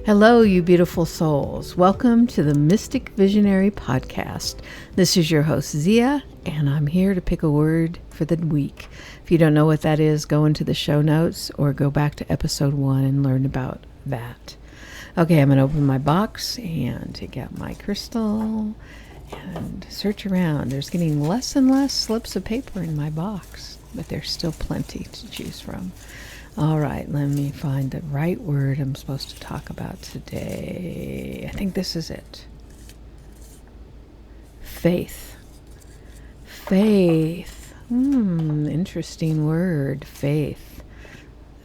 Hello, you beautiful souls. Welcome to the Mystic Visionary Podcast. This is your host, Zia, and I'm here to pick a word for the week. If you don't know what that is, go into the show notes or go back to episode 1 and learn about that. Okay, I'm going to open my box and take out my crystal and search around. There's getting less and less slips of paper in my box, but there's still plenty to choose from. All right, let me find the right word I'm supposed to talk about today. I think this is it. Faith. Faith. Interesting word, faith.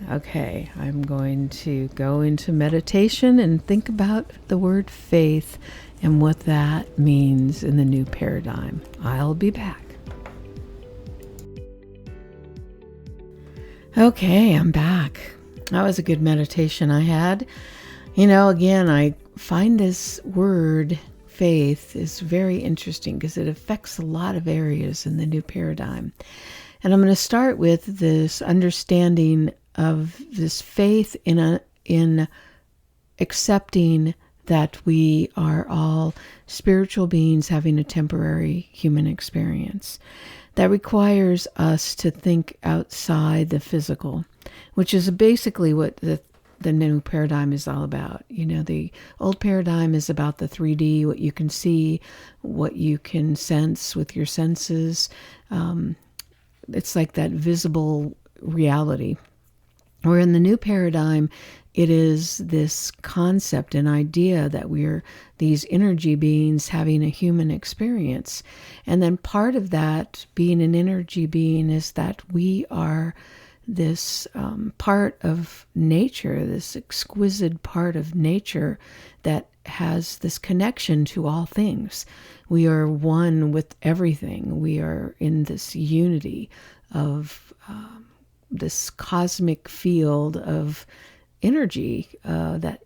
Okay, I'm going to go into meditation and think about the word faith and what that means in the new paradigm. I'll be back. Okay, I'm back. That was a good meditation I had. Again, I find this word, faith, is very interesting because it affects a lot of areas in the new paradigm. And I'm going to start with this understanding of this faith in accepting that we are all spiritual beings having a temporary human experience. That requires us to think outside the physical, which is basically what the new paradigm is all about. The old paradigm is about the 3D, what you can see, what you can sense with your senses. It's like that visible reality. Where in the new paradigm, it is this concept and idea that we're these energy beings having a human experience. And then part of that, being an energy being, is that we are this part of nature, this exquisite part of nature that has this connection to all things. We are one with everything. We are in this unity of this cosmic field of energy that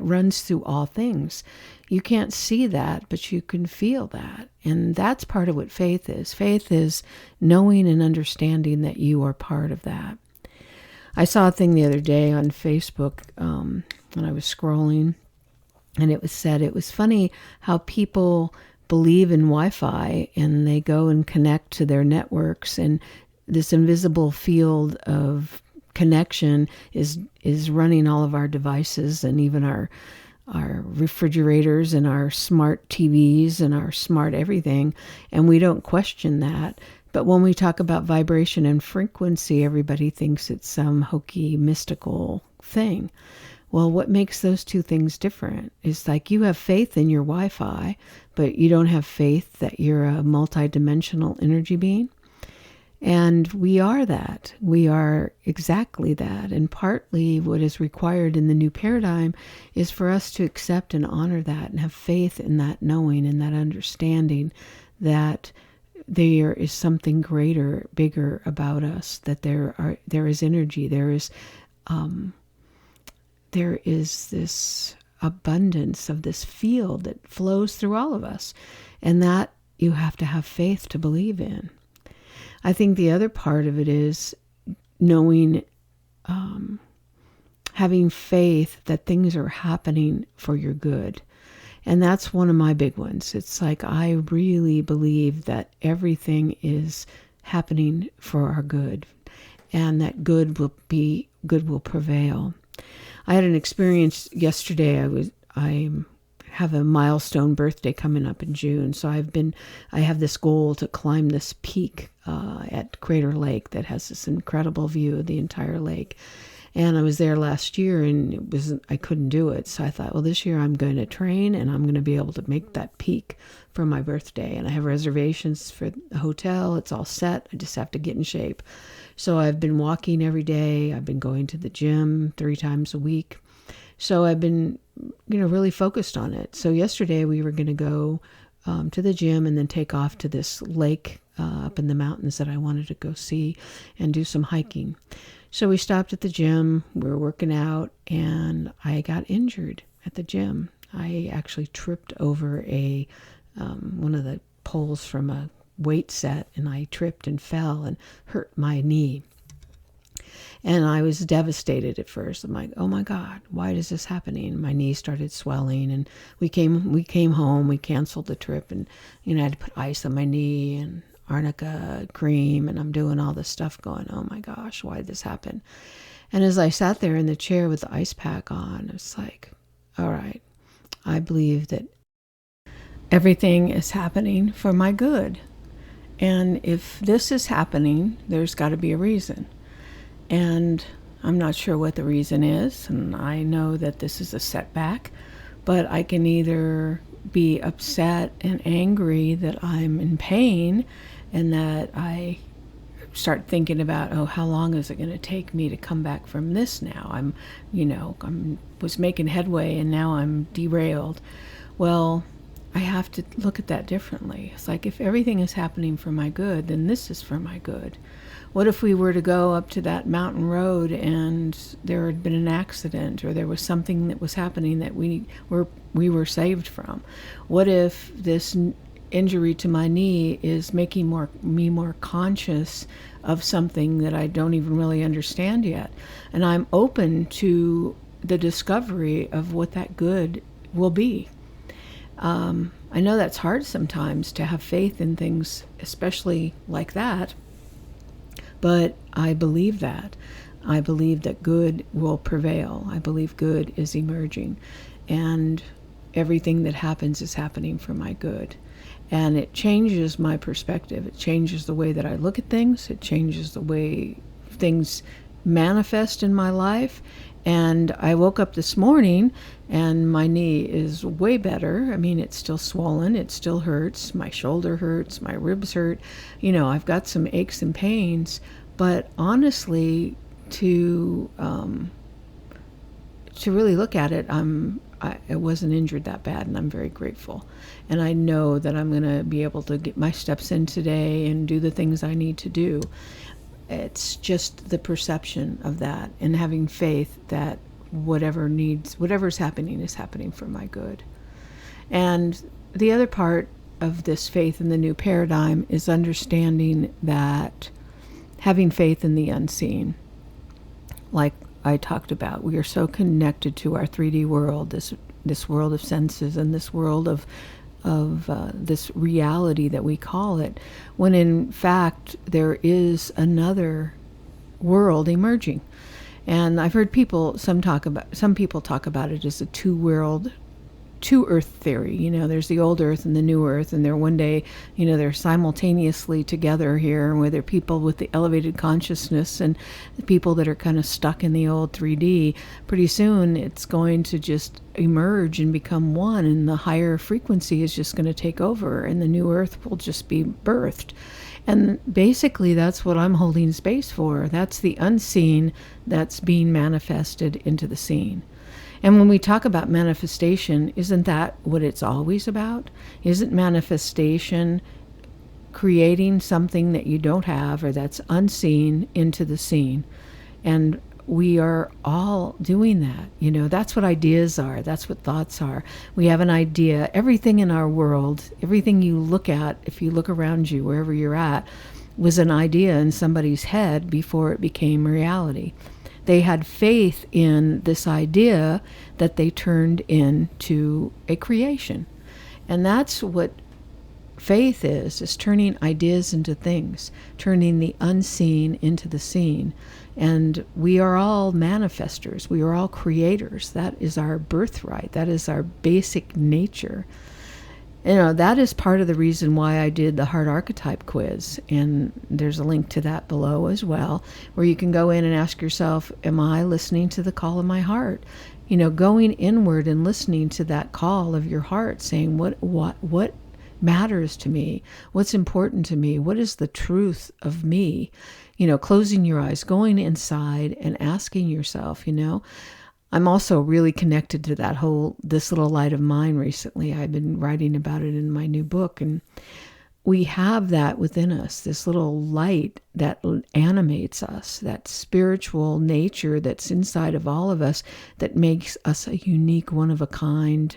runs through all things. You can't see that, but you can feel that. And that's part of what faith is. Faith is knowing and understanding that you are part of that. I saw a thing the other day on Facebook when I was scrolling, and it was funny how people believe in Wi-Fi and they go and connect to their networks, and this invisible field of connection is running all of our devices and even our refrigerators and our smart TVs and our smart everything, and we don't question that. But when we talk about vibration and frequency, everybody thinks it's some hokey, mystical thing. Well, what makes those two things different is like you have faith in your Wi-Fi, but you don't have faith that you're a multidimensional energy being. And we are that. We are exactly that. And partly what is required in the new paradigm is for us to accept and honor that and have faith in that knowing and that understanding that there is something greater, bigger about us, that there is energy, there is this abundance of this field that flows through all of us. And that you have to have faith to believe in. I think the other part of it is knowing, having faith that things are happening for your good. And that's one of my big ones. It's like I really believe that everything is happening for our good and that good will prevail. I had an experience yesterday. I have a milestone birthday coming up in June. So I have this goal to climb this peak at Crater Lake that has this incredible view of the entire lake. And I was there last year and I couldn't do it. So I thought, well, this year I'm going to train and I'm going to be able to make that peak for my birthday. And I have reservations for the hotel. It's all set. I just have to get in shape. So I've been walking every day. I've been going to the gym 3 times a week. So I've been, really focused on it. So yesterday we were going to go to the gym and then take off to this lake up in the mountains that I wanted to go see and do some hiking. So we stopped at the gym, we were working out, and I got injured at the gym. I actually tripped over one of the poles from a weight set, and I tripped and fell and hurt my knee. And I was devastated at first. I'm like, oh my God, why is this happening? My knee started swelling, and we came home. We canceled the trip, and I had to put ice on my knee and arnica cream, and I'm doing all this stuff going, oh my gosh, why did this happen? And as I sat there in the chair with the ice pack on, it's like, all right, I believe that everything is happening for my good. And if this is happening, there's got to be a reason. And I'm not sure what the reason is. And I know that this is a setback, but I can either be upset and angry that I'm in pain and that I start thinking about, oh, how long is it going to take me to come back from this now? I was making headway and now I'm derailed. Well, I have to look at that differently. It's like, if everything is happening for my good, then this is for my good. What if we were to go up to that mountain road and there had been an accident, or there was something that was happening that we were saved from? What if this injury to my knee is making me more conscious of something that I don't even really understand yet? And I'm open to the discovery of what that good will be. I know that's hard sometimes to have faith in things, especially like that, but I believe that. I believe that good will prevail. I believe good is emerging, and everything that happens is happening for my good. And it changes my perspective. It changes the way that I look at things. It changes the way things manifest in my life. And I woke up this morning and my knee is way better. I mean, it's still swollen. It still hurts. My shoulder hurts. My ribs hurt. I've got some aches and pains. But honestly, to really look at it, I wasn't injured that bad, and I'm very grateful. And I know that I'm going to be able to get my steps in today and do the things I need to do. It's just the perception of that, and having faith that whatever's happening is happening for my good. And the other part of this faith in the new paradigm is understanding that having faith in the unseen, like I talked about, we are so connected to our 3D world, this world of senses, and this world of this reality that we call it, when in fact there is another world emerging. And I've heard some people talk about it as a two earth theory. There's the old earth and the new earth, and they're one day, they're simultaneously together here, where there are people with the elevated consciousness and the people that are kind of stuck in the old 3D. Pretty soon it's going to just emerge and become one, and the higher frequency is just going to take over, and the new earth will just be birthed. And basically that's what I'm holding space for. That's the unseen that's being manifested into the seen. And when we talk about manifestation, isn't that what it's always about? Isn't manifestation creating something that you don't have, or that's unseen, into the seen? And we are all doing that. That's what ideas are. That's what thoughts are. We have an idea. Everything in our world, everything you look at, if you look around you, wherever you're at, was an idea in somebody's head before it became reality. They had faith in this idea that they turned into a creation. And that's what faith is turning ideas into things, turning the unseen into the seen. And we are all manifestors. We are all creators. That is our birthright. That is our basic nature. That is part of the reason why I did the Heart Archetype Quiz. And there's a link to that below as well, where you can go in and ask yourself, am I listening to the call of my heart? Going inward and listening to that call of your heart, saying, what matters to me? What's important to me? What is the truth of me? Closing your eyes, going inside and asking yourself, I'm also really connected to this little light of mine recently. I've been writing about it in my new book, and we have that within us, this little light that animates us, that spiritual nature that's inside of all of us that makes us a unique, one-of-a-kind,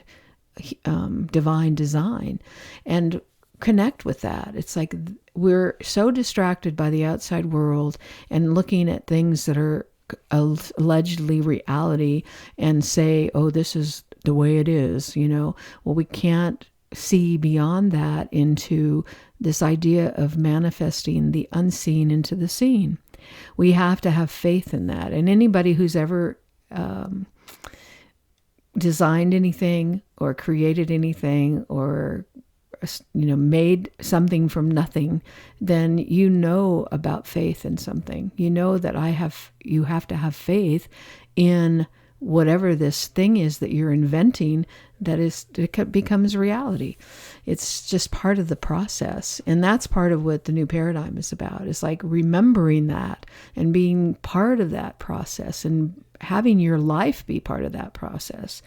divine design. And connect with that. It's like we're so distracted by the outside world and looking at things that are allegedly reality and say, oh, this is the way it is, Well, we can't see beyond that into this idea of manifesting the unseen into the seen. We have to have faith in that. And anybody who's ever designed anything or created anything or made something from nothing, then about faith in something. That you have to have faith in whatever this thing is that you're inventing, it becomes reality. It's just part of the process. And that's part of what the new paradigm is about. It's like remembering that and being part of that process and having your life be part of that process.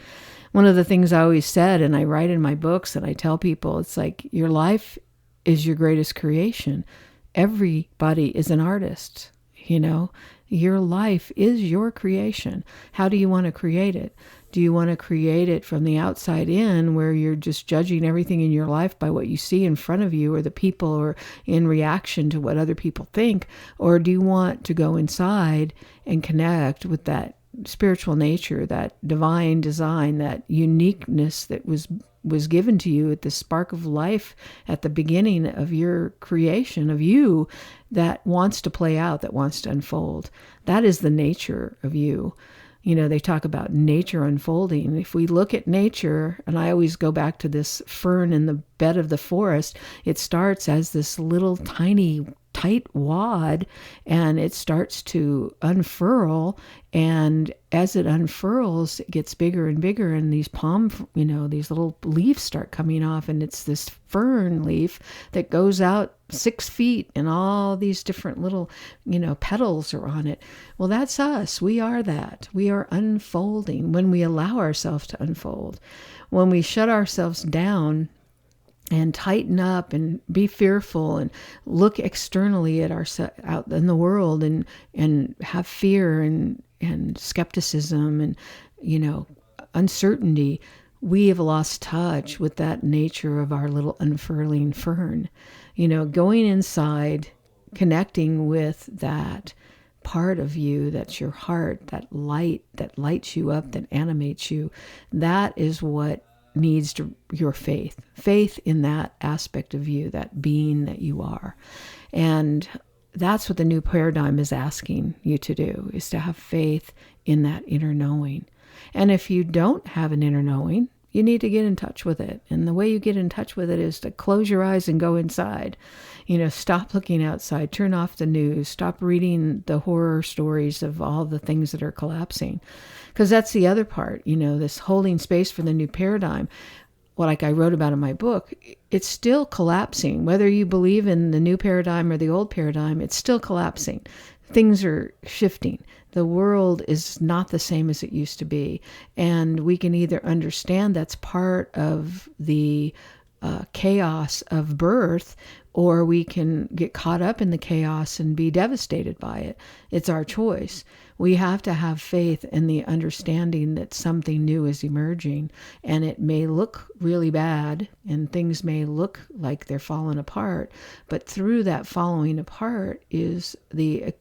One of the things I always said, and I write in my books and I tell people, it's like your life is your greatest creation. Everybody is an artist, Your life is your creation. How do you want to create it? Do you want to create it from the outside in, where you're just judging everything in your life by what you see in front of you or the people or in reaction to what other people think? Or do you want to go inside and connect with that spiritual nature, that divine design, that uniqueness that was given to you at the spark of life at the beginning of your creation of you, that wants to play out, that wants to unfold? That is the nature of you. They talk about nature unfolding. If we look at nature, and I always go back to this fern in the bed of the forest, it starts as this little tiny tight wad, and it starts to unfurl, and as it unfurls, it gets bigger and bigger, and these these little leaves start coming off, and it's this fern leaf that goes out 6 feet, and all these different little petals are on it. Well, that's us. We are that. We are unfolding when we allow ourselves to unfold. When we shut ourselves down and tighten up and be fearful and look externally at ourselves out in the world and have fear and skepticism and uncertainty, we have lost touch with that nature of our little unfurling fern. Going inside, connecting with that part of you that's your heart, that light that lights you up, that animates you. That is what needs your faith in that aspect of you, that being that you are. And that's what the new paradigm is asking you to do, is to have faith in that inner knowing. And if you don't have an inner knowing, you need to get in touch with it. And the way you get in touch with it is to close your eyes and go inside. Stop looking outside, turn off the news, stop reading the horror stories of all the things that are collapsing. Because that's the other part, this holding space for the new paradigm. Well, like I wrote about in my book, it's still collapsing. Whether you believe in the new paradigm or the old paradigm, it's still collapsing. Things are shifting. The world is not the same as it used to be. And we can either understand that's part of the chaos of birth, or we can get caught up in the chaos and be devastated by it. It's our choice. We have to have faith in the understanding that something new is emerging, and it may look really bad and things may look like they're falling apart, but through that falling apart is the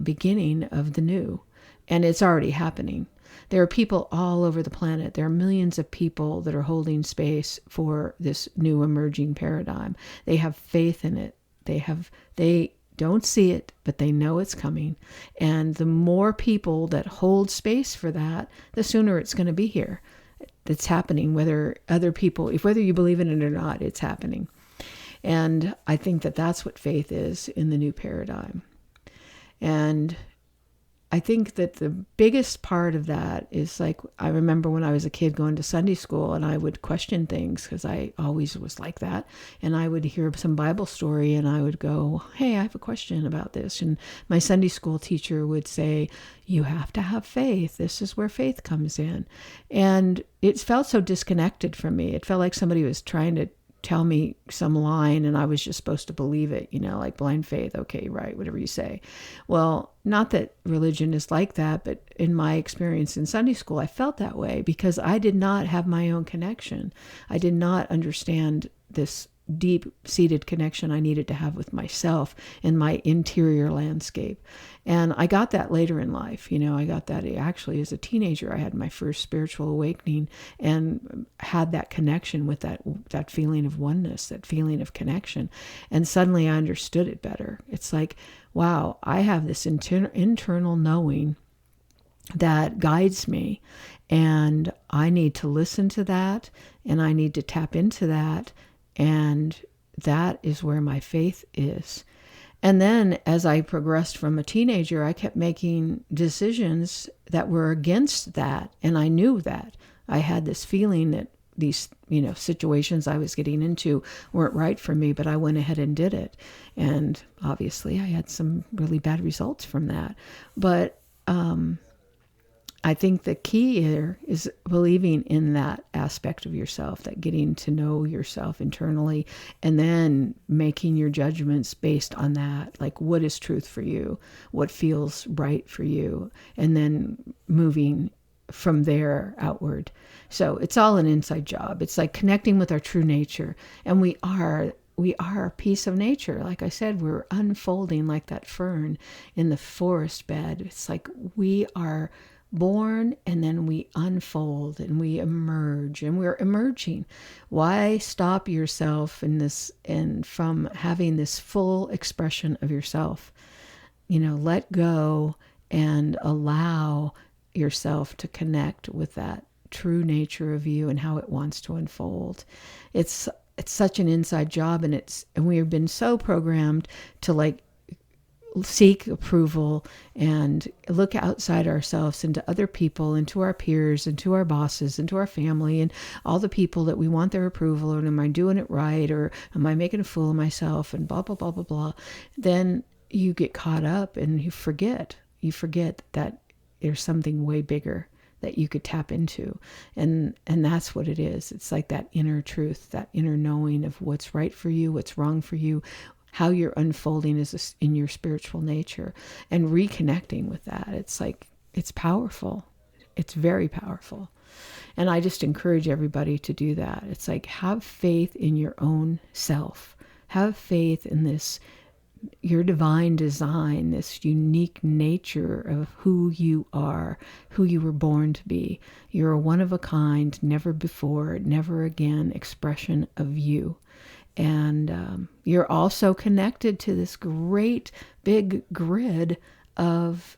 beginning of the new, and it's already happening. There are people all over the planet. There are millions of people that are holding space for this new emerging paradigm. They have faith in it. They don't see it, but they know it's coming. And the more people that hold space for that, the sooner it's going to be here. It's happening, whether you believe in it or not, it's happening. And I think that that's what faith is in the new paradigm. And I think that the biggest part of that is, like, I remember when I was a kid going to Sunday school, and I would question things because I always was like that. And I would hear some Bible story and I would go, hey, I have a question about this. And my Sunday school teacher would say, you have to have faith. This is where faith comes in. And it felt so disconnected from me. It felt like somebody was trying to tell me some line and I was just supposed to believe it, like blind faith. Okay, right, whatever you say. Well, not that religion is like that, but in my experience in Sunday school, I felt that way because I did not have my own connection. I did not understand this deep-seated connection I needed to have with myself and my interior landscape. And I got that later in life. I got that actually as a teenager. I had my first spiritual awakening and had that connection with that feeling of oneness, that feeling of connection. And suddenly I understood it better. It's like, wow, I have this internal knowing that guides me, and I need to listen to that, and I need to tap into that, and that is where my faith is. And then as I progressed from a teenager, I kept making decisions that were against that, and I knew that. I had this feeling that these situations I was getting into weren't right for me, but I went ahead and did it. And obviously I had some really bad results from that. But I think the key here is believing in that aspect of yourself, that getting to know yourself internally, and then making your judgments based on that. Like, what is truth for you? What feels right for you? And then moving from there outward. So it's all an inside job. It's like connecting with our true nature. And we are a piece of nature. Like I said, we're unfolding like that fern in the forest bed. It's like we are born, and then we unfold and we emerge, and we're emerging. Why stop yourself in this and from having this full expression of yourself? Let go and allow yourself to connect with that true nature of you and how it wants to unfold. It's such an inside job, and we have been so programmed to seek approval and look outside ourselves into other people, into our peers, into our bosses, into our family, and all the people that we want their approval. And am I doing it right? Or am I making a fool of myself? And blah, blah, blah, blah, blah. Then you get caught up and you forget that there's something way bigger that you could tap into. And that's what it is. It's like that inner truth, that inner knowing of what's right for you, what's wrong for you, how you're unfolding is in your spiritual nature, and reconnecting with that. It's like, it's powerful. It's very powerful. And I just encourage everybody to do that. It's like, have faith in your own self. Have faith in this, your divine design, this unique nature of who you are, who you were born to be. You're a one of a kind, never before, never again expression of you. And you're also connected to this great big grid of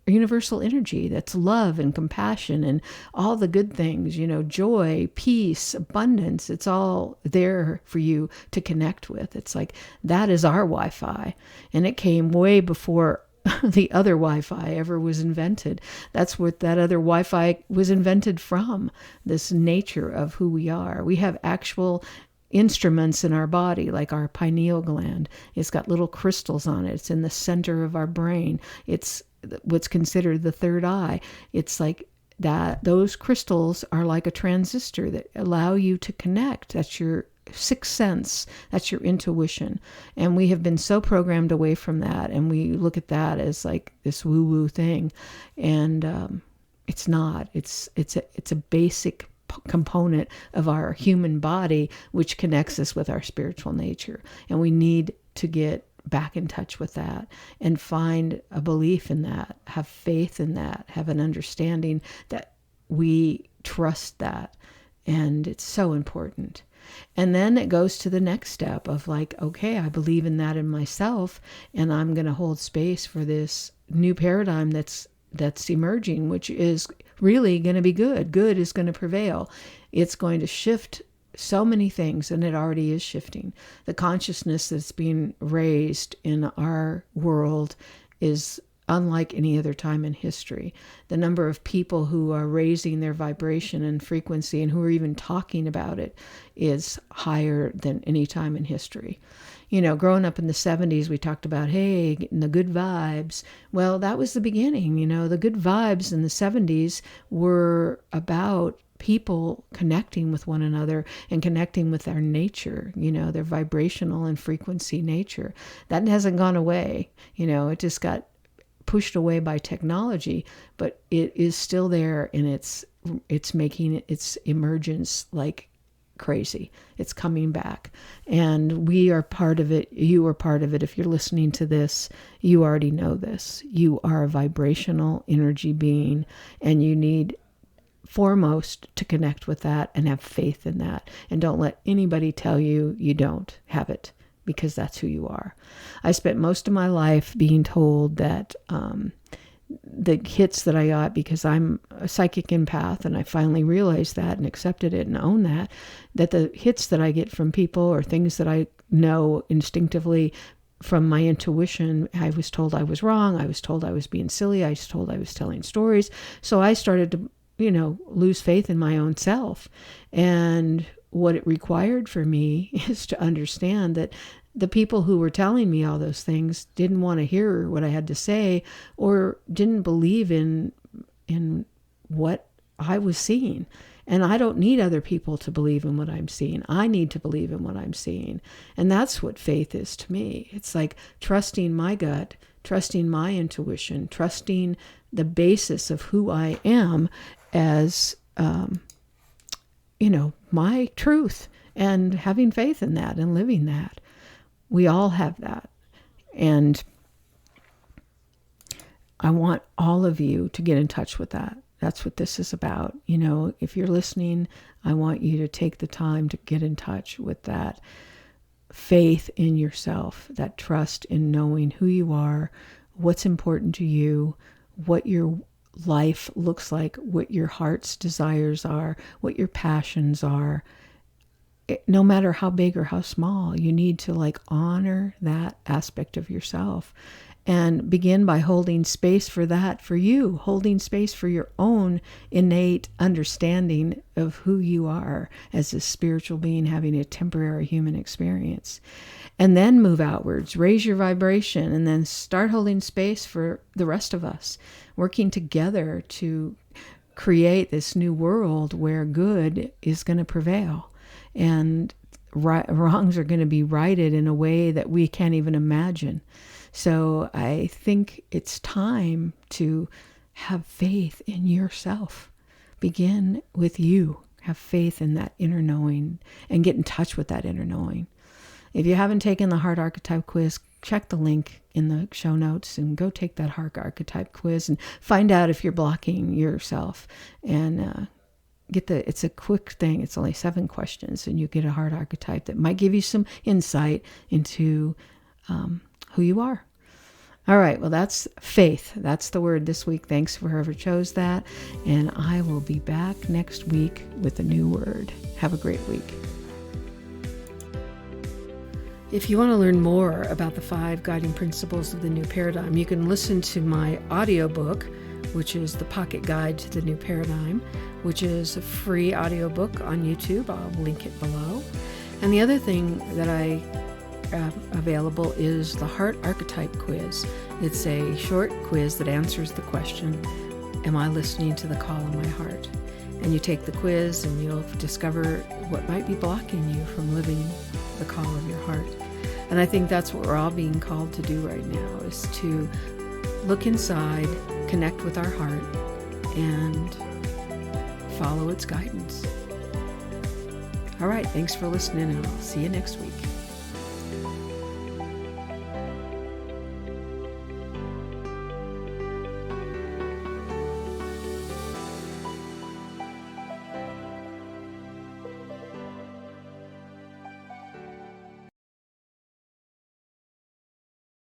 universal energy that's love and compassion and all the good things, joy, peace, abundance. It's all there for you to connect with. It's like, that is our Wi-Fi, and it came way before the other Wi-Fi ever was invented. That's what that other Wi-Fi was invented from, this nature of who we are. We have actual instruments in our body, like our pineal gland. It's got little crystals on it. It's in the center of our brain. It's what's considered the third eye. It's like that. Those crystals are like a transistor that allow you to connect. That's your sixth sense. That's your intuition. And we have been so programmed away from that, and we look at that as like this woo-woo thing, and it's not. It's a basic component of our human body, which connects us with our spiritual nature. And we need to get back in touch with that and find a belief in that, have faith in that, have an understanding that we trust that. And it's so important. And then it goes to the next step of like, okay, I believe in that in myself, and I'm going to hold space for this new paradigm that's emerging, which is really going to be good. Good is going to prevail. It's going to shift so many things, and it already is shifting. The consciousness that's being raised in our world is unlike any other time in history. The number of people who are raising their vibration and frequency and who are even talking about it is higher than any time in history. Growing up in the 70s, we talked about, hey, getting the good vibes. Well, that was the beginning. The good vibes in the 70s were about people connecting with one another and connecting with their nature, their vibrational and frequency nature. That hasn't gone away. It just got pushed away by technology, but it is still there, and it's making its emergence like crazy. It's coming back. And we are part of it. You are part of it. If you're listening to this, you already know this. You are a vibrational energy being, and you need foremost to connect with that and have faith in that. And don't let anybody tell you you don't have it, because that's who you are. I spent most of my life being told that the hits that I got, because I'm a psychic empath, and I finally realized that and accepted it and owned that the hits that I get from people or things that I know instinctively from my intuition, I was told I was wrong. I was told I was being silly. I was told I was telling stories. So I started to, lose faith in my own self. And what it required for me is to understand that the people who were telling me all those things didn't want to hear what I had to say, or didn't believe in what I was seeing. And I don't need other people to believe in what I'm seeing. I need to believe in what I'm seeing. And that's what faith is to me. It's like trusting my gut, trusting my intuition, trusting the basis of who I am as, my truth, and having faith in that and living that. We all have that. And I want all of you to get in touch with that. That's what this is about. If you're listening, I want you to take the time to get in touch with that faith in yourself, that trust in knowing who you are, what's important to you, what your life looks like, what your heart's desires are, what your passions are. No matter how big or how small, you need to honor that aspect of yourself, and begin by holding space for that, for you, holding space for your own innate understanding of who you are as a spiritual being having a temporary human experience. And then move outwards, raise your vibration, and then start holding space for the rest of us, working together to create this new world where good is going to prevail. And wrongs are going to be righted in a way that we can't even imagine. So I think it's time to have faith in yourself. Begin with you. Have faith in that inner knowing and get in touch with that inner knowing. If you haven't taken the Heart Archetype Quiz, check the link in the show notes and go take that Heart Archetype Quiz and find out if you're blocking yourself. And it's a quick thing. It's only 7 questions, and you get a heart archetype that might give you some insight into who you are. All right. Well, that's faith. That's the word this week. Thanks for whoever chose that. And I will be back next week with a new word. Have a great week. If you want to learn more about the 5 guiding principles of the new paradigm, you can listen to my audiobook, which is The Pocket Guide to the New Paradigm, which is a free audiobook on YouTube. I'll link it below. And the other thing that I have available is the Heart Archetype Quiz. It's a short quiz that answers the question, am I listening to the call of my heart? And you take the quiz and you'll discover what might be blocking you from living the call of your heart. And I think that's what we're all being called to do right now, is to look inside, connect with our heart, and follow its guidance. All right, thanks for listening, and I'll see you next week.